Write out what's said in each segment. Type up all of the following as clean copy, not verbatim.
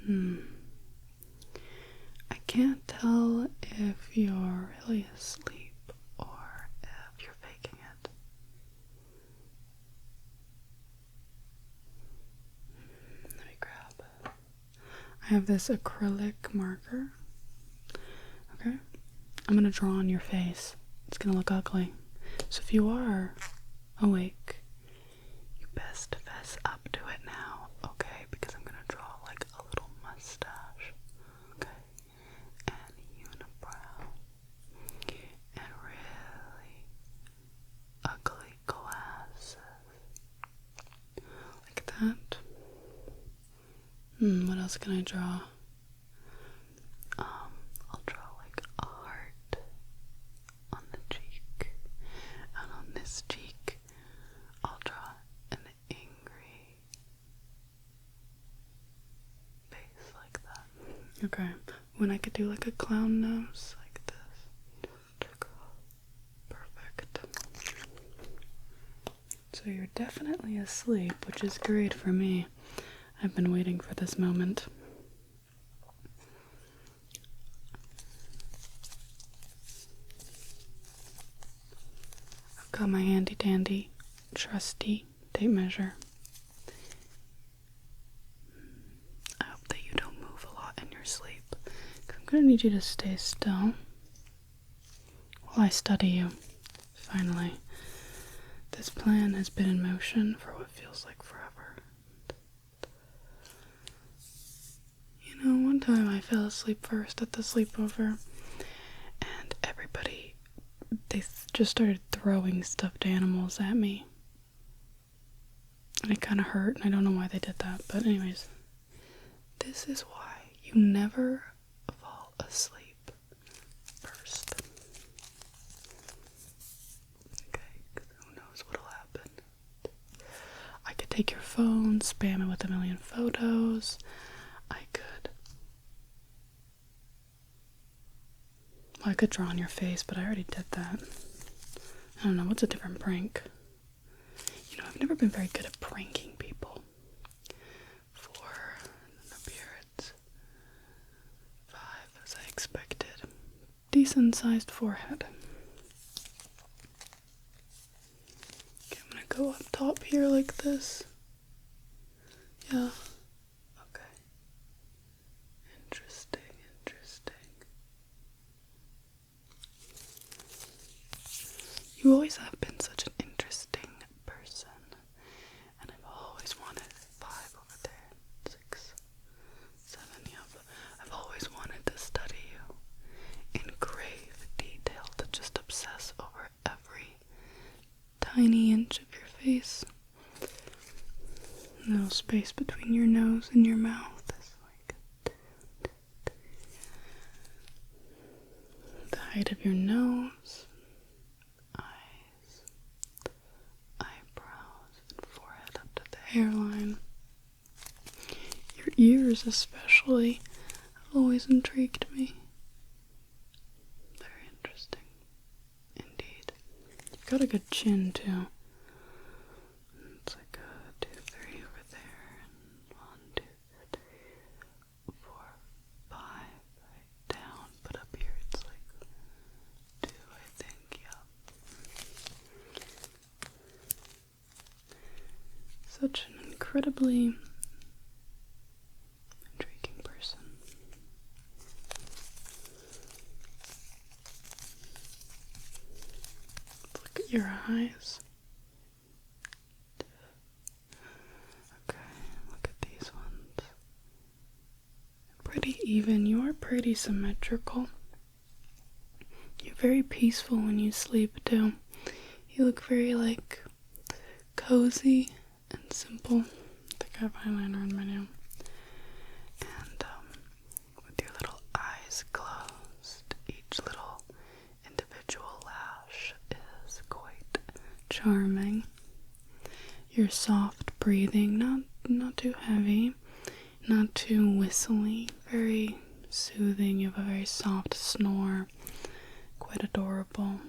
I can't tell if you're really asleep or if you're faking it. Let me grab. I have this acrylic marker. Okay? I'm gonna draw on your face. It's gonna look ugly. So if you are awake, you best fess up to it now, okay? Because I'm gonna draw like a little mustache, okay? And unibrow. And really ugly glasses. Like that. What else can I draw? I'll draw like a heart on the cheek. And on this cheek, I'll draw an angry face like that. Okay. When I could do like a clown nose like this. Perfect. So you're definitely asleep, which is great for me. I've been waiting for this moment. I've got my handy dandy, trusty tape measure. I hope that you don't move a lot in your sleep, because I'm going to need you to stay still while I study you. Finally, this plan has been in motion for what feels like forever. You know, one time I fell asleep first at the sleepover, and everybody, they just started throwing stuffed animals at me. And it kind of hurt, and I don't know why they did that, but anyways, this is why you never fall asleep first. Okay, because who knows what'll happen. I could take your phone, spam it with 1,000,000 photos. I could draw on your face, but I already did that. I don't know, what's a different prank? You know, I've never been very good at pranking people. 4, no beards. 5, as I expected. Decent sized forehead. Okay, I'm gonna go up top here like this. Yeah. Okay. Interesting. You always have been such an interesting person, and I've always wanted 5 over there, 6, 7, yep. I've always wanted to study you in grave detail, to just obsess over every tiny inch of your face. A little space between your nose and your mouth is like the height of your nose. Hairline. Your ears especially have always intrigued me. Very interesting. Indeed. You've got a good chin too. It's like 2, 3 over there, and 1, 2, 3, 4, 5 right down, but up here it's like 2, I think, yeah. Such an incredibly intriguing person. Look at your eyes. Okay, look at these ones. Pretty even. You are pretty symmetrical. You're very peaceful when you sleep too. You look very like cozy and simple. I think I have eyeliner in my nail. And with your little eyes closed, each little individual lash is quite charming. Your soft breathing, not too heavy, not too whistly, very soothing. You have a very soft snore, quite adorable.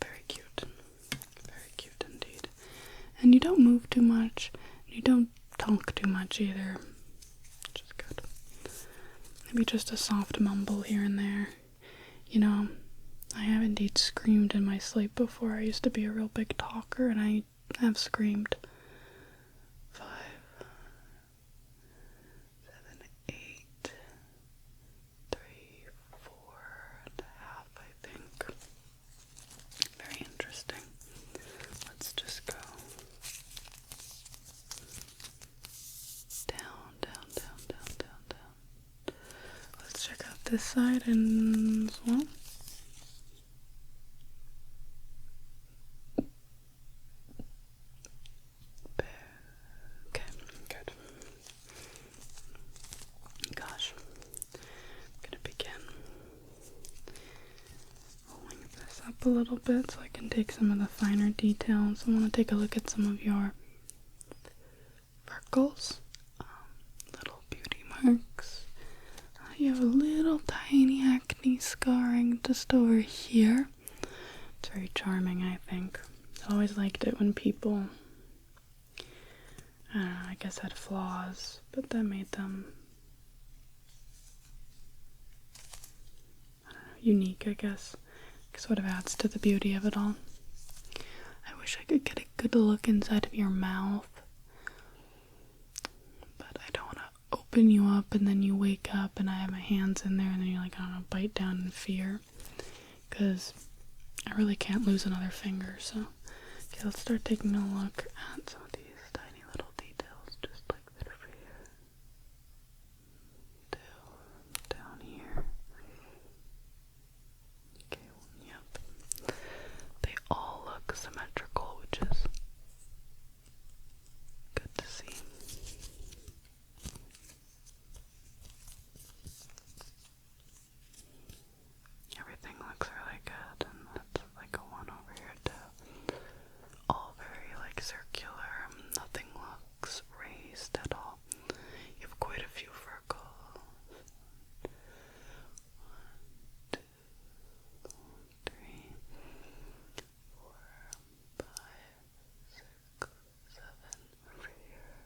Very cute And you don't move too much. You don't talk too much either. Which is good. Maybe just a soft mumble here and there. You know, I have indeed screamed in my sleep before. I used to be a real big talker, and I have screamed. 5, 7, 8, 3, 4 and a half, I think. Very interesting. Let's just go down, down, down, down, down, down. Let's check out this side and as well. Okay, good. Gosh, I'm gonna begin rolling this up a little bit so I can take some of the finer details. I want to take a look at some of your freckles, little beauty marks. You have a little tiny acne scarring just over here. It's very charming, I think. I always liked it when people, I don't know, I guess had flaws, but that made them, I don't know, unique, I guess. Sort of adds to the beauty of it all. I wish I could get a good look inside of your mouth, but I don't want to open you up and then you wake up and I have my hands in there and then you like, I don't know, bite down in fear, because I really can't lose another finger. So okay, let's start taking a look at some of these tiny little details, just like that over here, down here. Okay, yep, they all look symmetrical, which is good to see. Everything looks really good, and that's like a 1 over here too. All very like circular, nothing looks raised at all. You have quite a few freckles. 1, 2, 3, 4, 5, 6, 7 over here.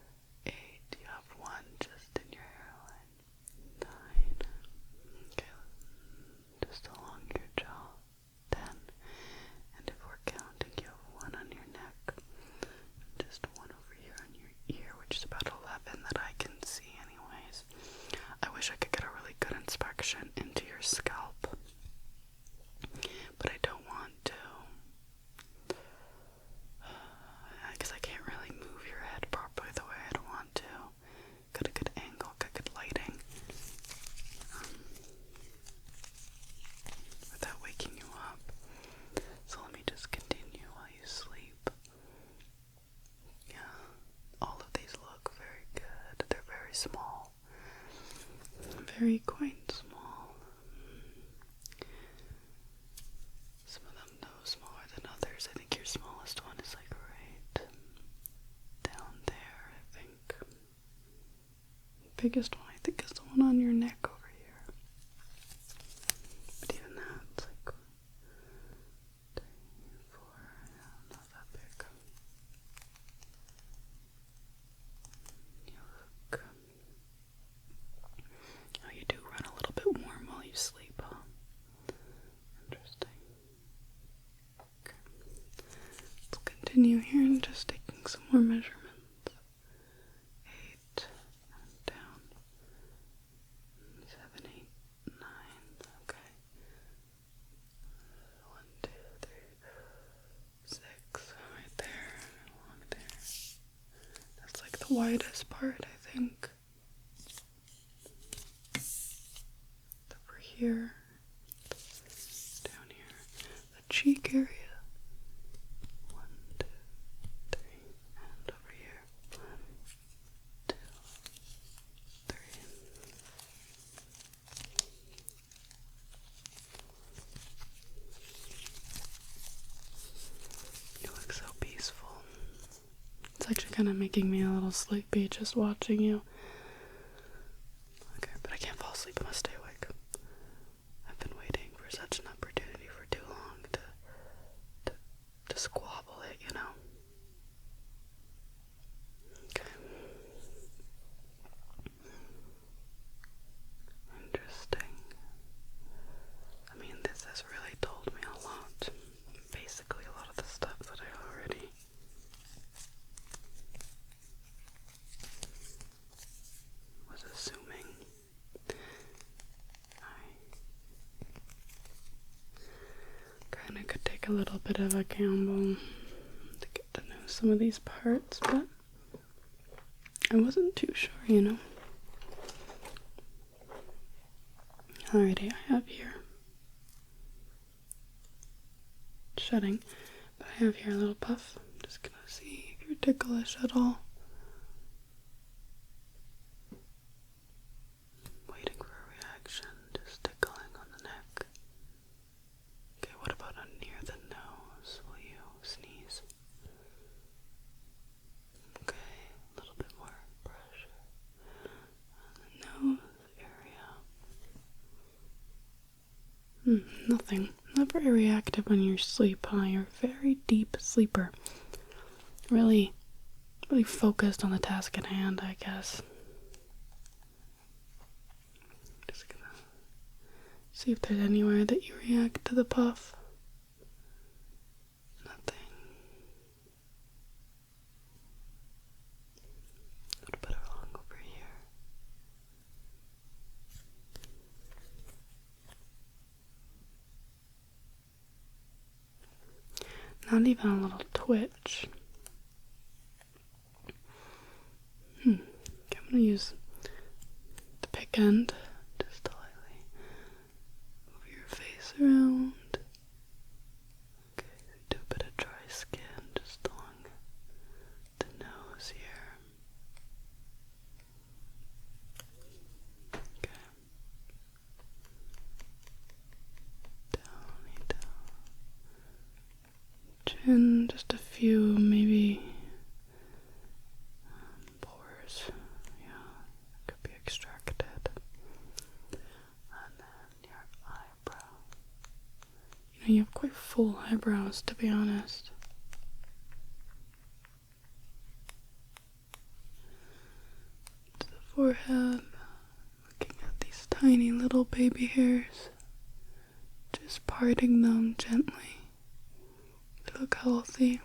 8. You have 1 just in your hairline. 9. Okay, just along your jaw. 10. And if we're counting, you have 1 on your neck. And just 1 over here on your ear, which is about 11 that I can see anyways. I wish I could get a really good inspection into your scalp, but I don't want to. Because I can't really move your head properly the way I'd want to. Get a good angle, get good lighting, without waking you up. So let me just continue while you sleep. Yeah, all of these look very good. They're very small. Very quite small. Some of them no smaller than others. I think your smallest one is like right down there, I think. Biggest one I think is the one on your neck over here. But even that's like 3, 4, yeah, not that big. You look, oh, you do run a little bit warm while you sleep, huh? Interesting. Okay. Let's continue here and just taking some more measurements. 8 and down. 7, 8, 9. Okay. 1, 2, 3, 6. Right there. Along there. That's like the widest part, I think. Over here. Down here. The cheek area. 1, 2, 3. And over here. 1, 2, 3. You look so peaceful. It's actually kind of making me a little sleepy just watching you. Okay, but I can't fall asleep, I must stay awake. I've been waiting for such an opportunity for too long to squabble it, you know? Kinda could take a little bit of a gamble to get to know some of these parts, but I wasn't too sure, you know. Alrighty, I have here shedding, but I have here a little puff. I'm just gonna see if you're ticklish at all. Waiting for a reaction, just tickling on the neck. Okay, what about near the nose? Will you sneeze? Okay, a little bit more pressure on the nose area. Nothing. Not very reactive when you sleep, huh? You're a very deep sleeper. Really focused on the task at hand, I guess. Just gonna see if there's anywhere that you react to the puff. Nothing. A little bit along over here. Not even a little twitch. Okay, I'm gonna use the pick end just to lightly move your face around. Okay, do a bit of dry skin just along the nose here. Okay. Down. Chin, just a few, maybe pores. Yeah, could be extracted. And then your eyebrow. You know, you have quite full eyebrows, to be honest. To the forehead, looking at these tiny little baby hairs, just parting them gently. They look healthy.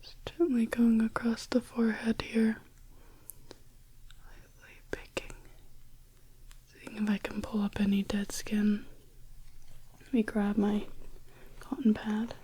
Just gently going across the forehead here. Lightly picking. Seeing if I can pull up any dead skin. Let me grab my cotton pad.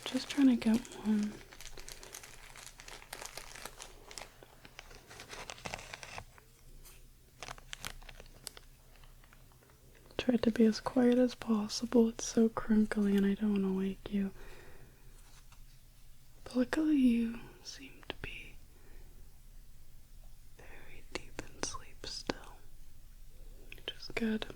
Just trying to get one. Try to be as quiet as possible. It's so crinkly and I don't want to wake you. But luckily you seem to be very deep in sleep still, which is good.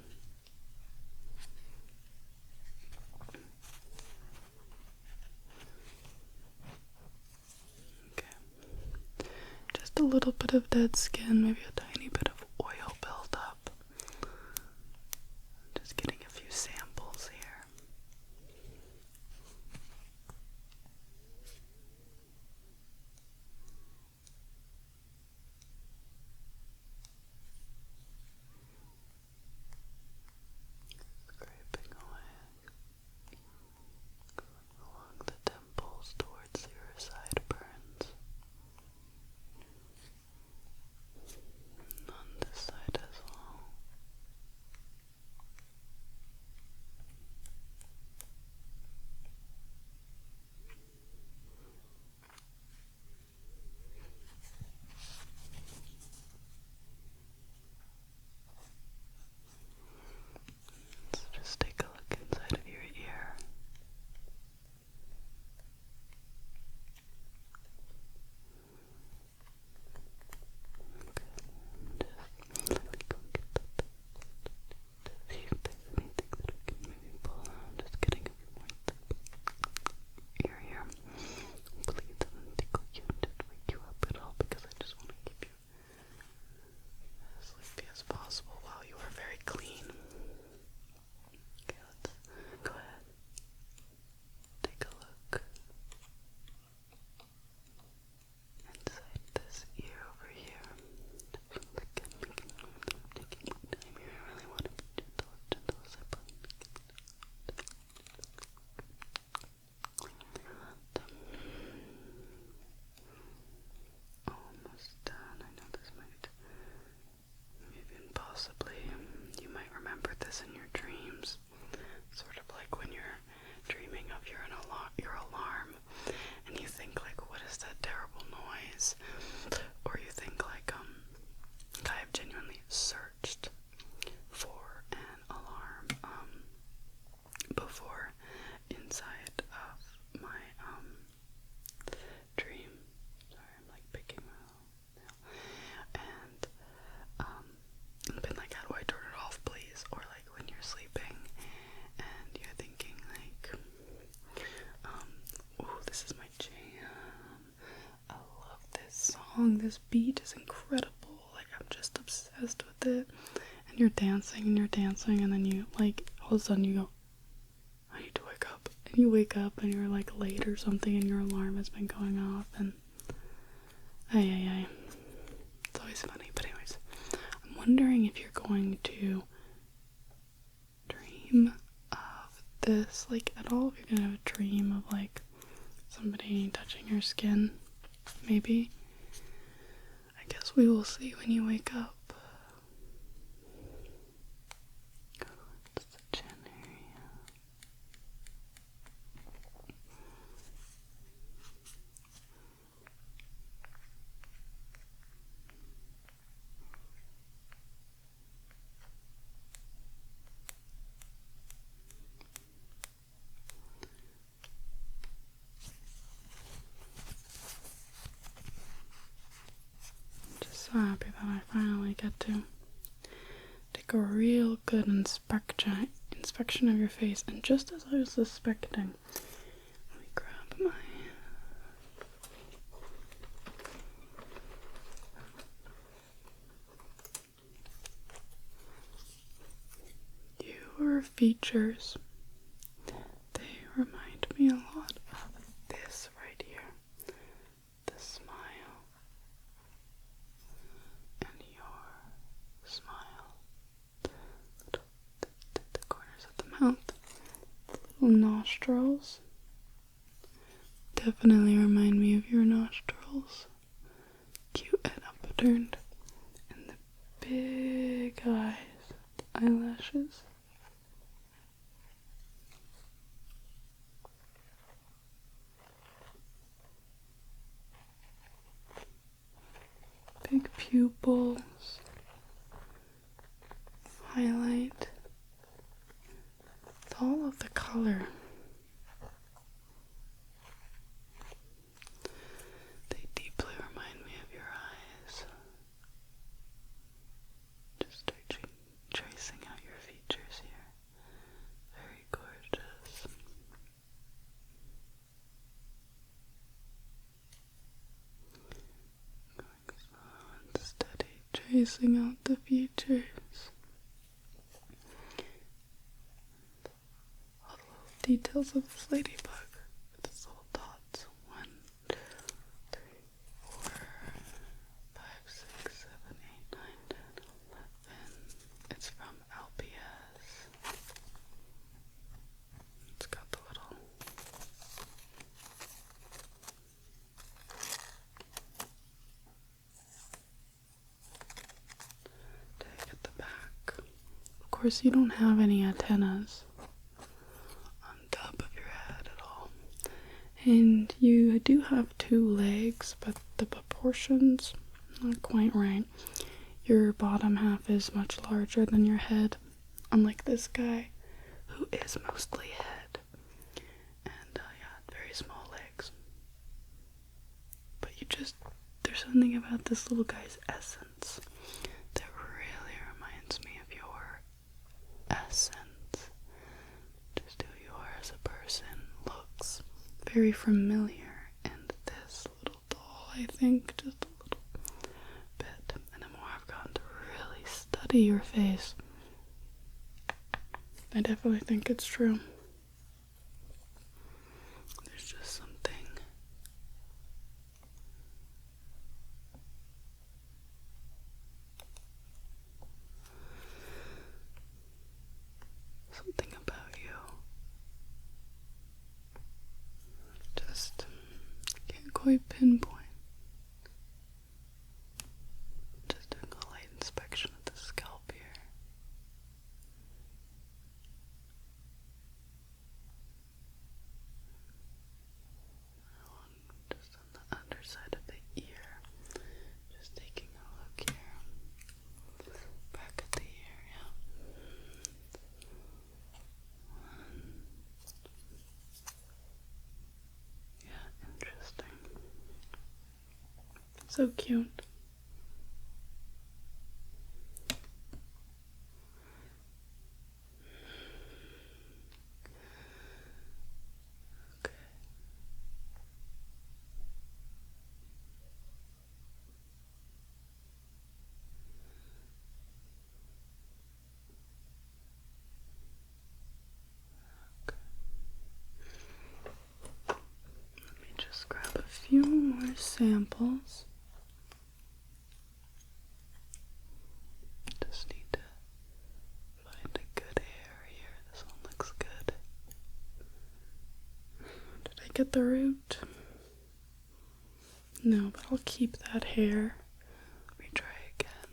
A little bit of dead skin, maybe a tiny bit of oil buildup. Just getting a few samples here. Scraping away. Going along the temples towards your sideburns. song, this beat is incredible. Like, I'm just obsessed with it. And you're dancing, and then you, like, all of a sudden you go, I need to wake up. And you wake up, and you're, like, late or something, and your alarm has been going off, and it's always funny. But anyways, I'm wondering if you're going to dream of this, like, at all. If you're gonna have a dream of, like, somebody touching your skin, maybe. I guess we will see when you wake up. Go towards the chin area. So happy that I finally get to take a real good inspection of your face. And just as I was suspecting, let me grab my your features, they remind me a lot of this right here. The smile. The corners of the mouth, little nostrils, definitely remind me of your nostrils, cute and upturned, and the big eyes, the eyelashes. Big pupils, highlight, with all of the color. They deeply remind me of your eyes. Just tracing out your features here. Very gorgeous. Going slow and steady, tracing out the features. Details of this ladybug with its little dots. 1, 2, 3, 4, 5, 6, 7, 8, 9, 10, 11. It's from LPS. It's got the little tag at the back. Of course, you don't have any antennas and you do have 2 legs, but the proportions not quite right. Your bottom half is much larger than your head, unlike this guy who is mostly head, and very small legs. But there's something about this little guy's essence that really reminds me of your essence. Just who you are as a person looks very familiar, and this little doll, I think, just a little bit. And the more I've gotten to really study your face, I definitely think it's true. There's just something about you. Just can't quite pinpoint. Just doing a light inspection of the scalp here. Just on the underside of the ear. Just taking a look here. Back at the ear, yeah. Yeah, interesting. So cute. Okay. samples. Just need to find a good hair here. This one looks good. Did I get the root? No, but I'll keep that hair. Let me try again.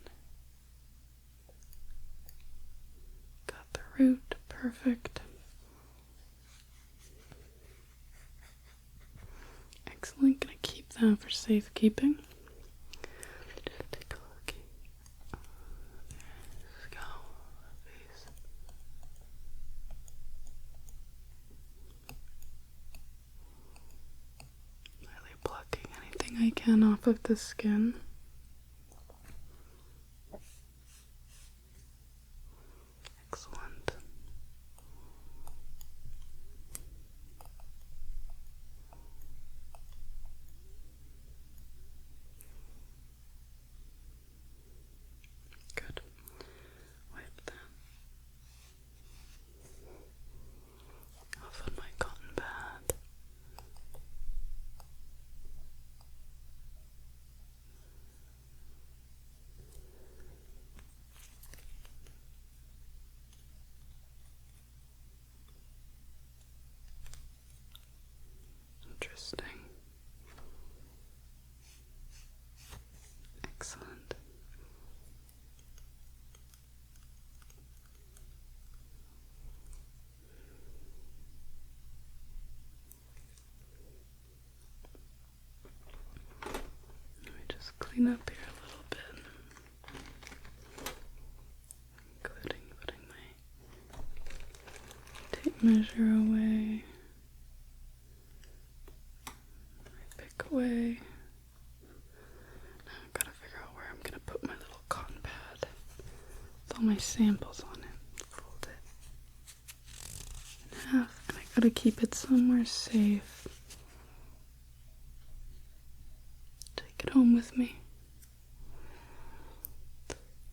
Got the root, perfect. Excellent, gonna keep that for safekeeping. Just take a look. Let's go. Face. Lightly plucking anything I can off of the skin. Excellent. Good. Wipe that off on my cotton pad. Interesting. Excellent. Let me just clean up here a little bit, including putting my tape measure away, my pick away. Now I've got to figure out where I'm going to put my little cotton pad with all my samples on it. Fold it in half, and I got to keep it somewhere safe. Take it home with me.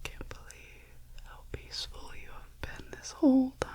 Can't believe how peaceful you have been this whole time.